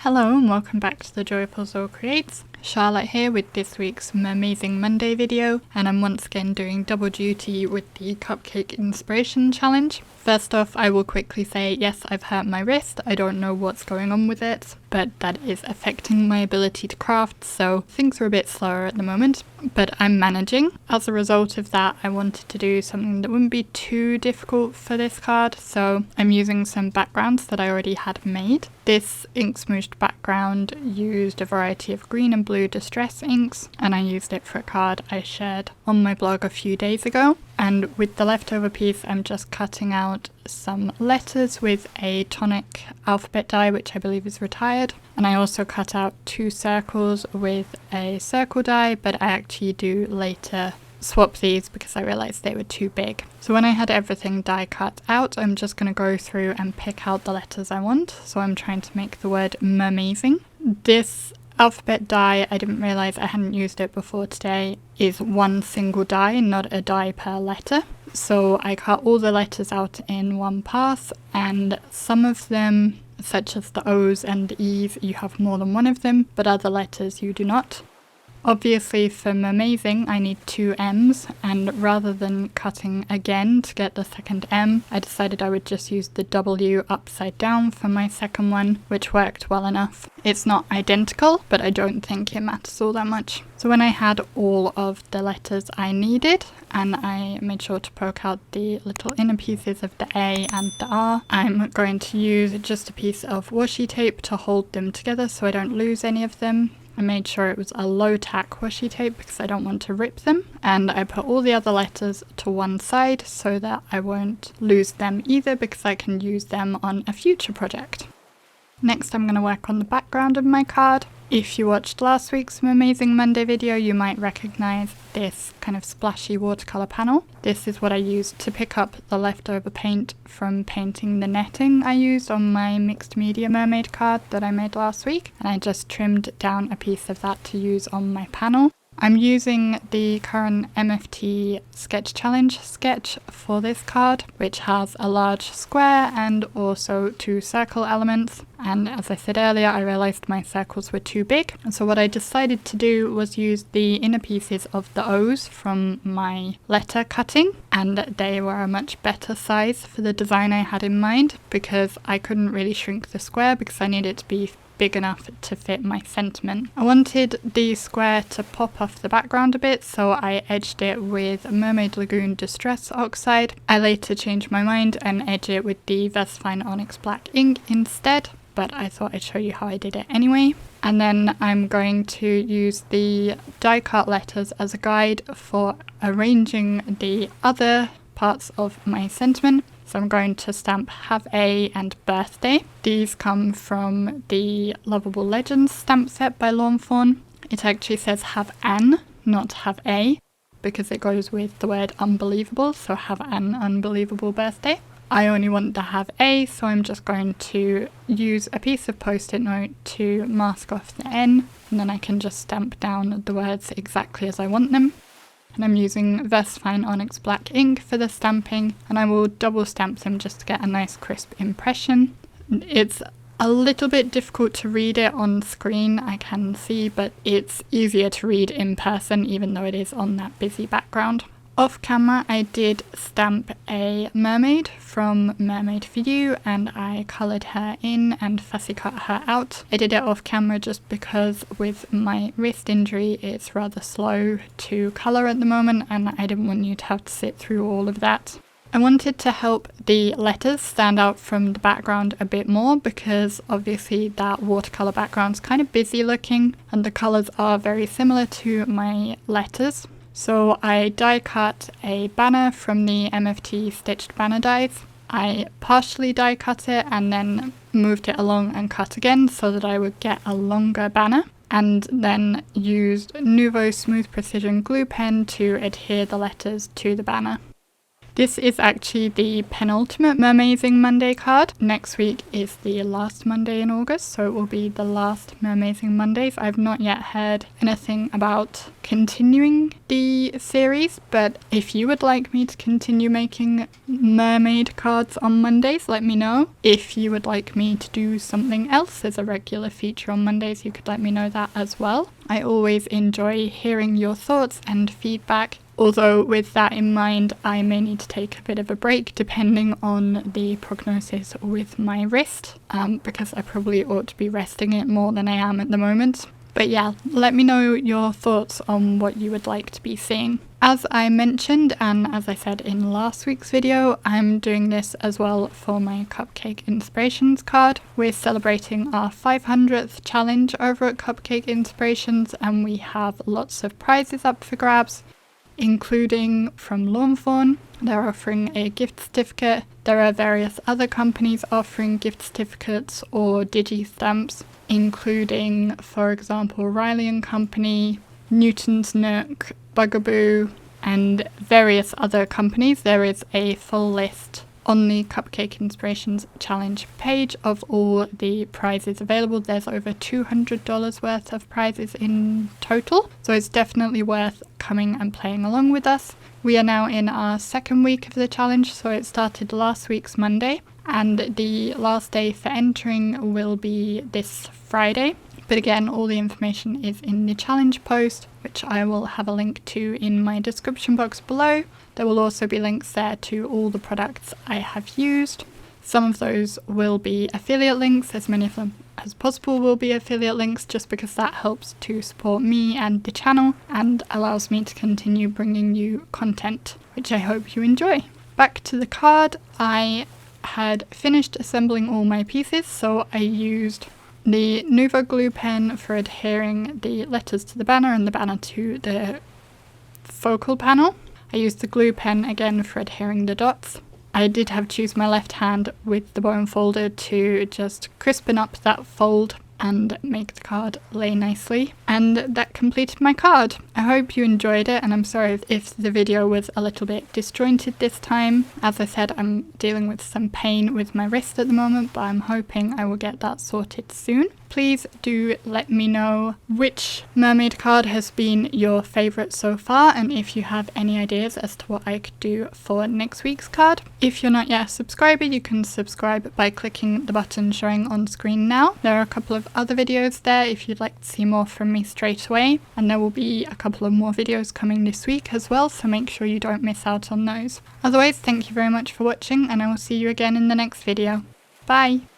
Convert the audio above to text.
Hello and welcome back to the Joyful Soul Creates. Charlotte here with this week's Mermazing Monday video, and I'm once again doing double duty with the Cupcake Inspiration challenge. First off, I will quickly say yes, I've hurt my wrist. I don't know what's going on with it, but that is affecting my ability to craft, so things are a bit slower at the moment, but I'm managing. As a result of that, I wanted to do something that wouldn't be too difficult for this card, so I'm using some backgrounds that I already had made. This ink smooshed background used a variety of green and blue distress inks, and I used it for a card I shared on my blog a few days ago. And with the leftover piece, I'm just cutting out some letters with a tonic alphabet die, which I believe is retired. And I also cut out 2 circles with a circle die, but I actually do later swap these because I realized they were too big. So when I had everything die cut out, I'm just going to go through and pick out the letters I want. So I'm trying to make the word mermazing. This alphabet die, I didn't realize I hadn't used it before today, is one single die, not a die per letter. So I cut all the letters out in one pass, and some of them, such as the O's and the E's, you have more than one of them, but other letters you do not. Obviously for Mermazing I need 2 M's, and rather than cutting again to get the second M, I decided I would just use the W upside down for my second one, which worked well enough. It's not identical, but I don't think it matters all that much. So when I had all of the letters I needed, and I made sure to poke out the little inner pieces of the A and the R, I'm going to use just a piece of washi tape to hold them together so I don't lose any of them. I made sure it was a low tack washi tape because I don't want to rip them, and I put all the other letters to one side so that I won't lose them either because I can use them on a future project. Next I'm going to work on the background of my card. If you watched last week's Mermazing Monday video, you might recognise this kind of splashy watercolour panel. This is what I used to pick up the leftover paint from painting the netting I used on my mixed media mermaid card that I made last week, and I just trimmed down a piece of that to use on my panel. I'm using the current MFT Sketch Challenge sketch for this card, which has a large square and also 2 circle elements. And as I said earlier, I realized my circles were too big. And so what I decided to do was use the inner pieces of the O's from my letter cutting. And they were a much better size for the design I had in mind, because I couldn't really shrink the square because I needed it to be big enough to fit my sentiment. I wanted the square to pop off the background a bit, so I edged it with Mermaid Lagoon Distress Oxide. I later changed my mind and edged it with the Versafine Onyx black ink instead, but I thought I'd show you how I did it anyway. And then I'm going to use the die cut letters as a guide for arranging the other parts of my sentiment. So I'm going to stamp Have A and Birthday. These come from the Lovable Legends stamp set by Fawn. It actually says Have An, not Have A, because it goes with the word unbelievable, so have an unbelievable birthday. I only want to have A, so I'm just going to use a piece of post-it note to mask off the N, and then I can just stamp down the words exactly as I want them. And I'm using Versafine Onyx black ink for the stamping, and I will double stamp them just to get a nice crisp impression. It's a little bit difficult to read it on screen, I can see, but it's easier to read in person even though it is on that busy background. Off camera I did stamp a mermaid from Mermaid for You, and I coloured her in and fussy cut her out. I did it off camera just because with my wrist injury it's rather slow to colour at the moment, and I didn't want you to have to sit through all of that. I wanted to help the letters stand out from the background a bit more because obviously that watercolour background's kind of busy looking and the colours are very similar to my letters. So I die cut a banner from the MFT stitched banner dies. I partially die cut it and then moved it along and cut again so that I would get a longer banner, and then used Nuvo Smooth Precision glue pen to adhere the letters to the banner. This is actually the penultimate Mermazing Monday card. Next week is the last Monday in August, so it will be the last Mermazing Mondays. I've not yet heard anything about continuing the series, but if you would like me to continue making mermaid cards on Mondays, let me know. If you would like me to do something else as a regular feature on Mondays, you could let me know that as well. I always enjoy hearing your thoughts and feedback. Although with that in mind, I may need to take a bit of a break depending on the prognosis with my wrist, because I probably ought to be resting it more than I am at the moment. But yeah, let me know your thoughts on what you would like to be seeing. As I mentioned, and as I said in last week's video, I'm doing this as well for my Cupcake Inspirations card. We're celebrating our 500th challenge over at Cupcake Inspirations, and we have lots of prizes up for grabs, including from Fawn. They're offering a gift certificate. There are various other companies offering gift certificates or digi-stamps, including, for example, Riley & Company, Newton's Nook, Bugaboo, and various other companies. There is a full list on the Cupcake Inspirations challenge page of all the prizes available. There's over $200 worth of prizes in total, so it's definitely worth coming and playing along with us. We are now in our second week of the challenge, so it started last week's Monday, and the last day for entering will be this Friday. But again, all the information is in the challenge post, which I will have a link to in my description box below. There will also be links there to all the products I have used. Some of those will be affiliate links, as many of them as possible will be affiliate links, just because that helps to support me and the channel and allows me to continue bringing you content, which I hope you enjoy. Back to the card, I had finished assembling all my pieces, so I used the Nuvo glue pen for adhering the letters to the banner and the banner to the focal panel. I used the glue pen again for adhering the dots. I did have to use my left hand with the bone folder to just crispen up that fold and make the card lay nicely. And that completed my card. I hope you enjoyed it, and I'm sorry if the video was a little bit disjointed this time. As I said, I'm dealing with some pain with my wrist at the moment, but I'm hoping I will get that sorted soon. Please do let me know which mermaid card has been your favourite so far, and if you have any ideas as to what I could do for next week's card. If you're not yet a subscriber, you can subscribe by clicking the button showing on screen now. There are a couple of other videos there if you'd like to see more from me straight away, and there will be a couple of more videos coming this week as well, so make sure you don't miss out on those. Otherwise, thank you very much for watching, and I will see you again in the next video. Bye!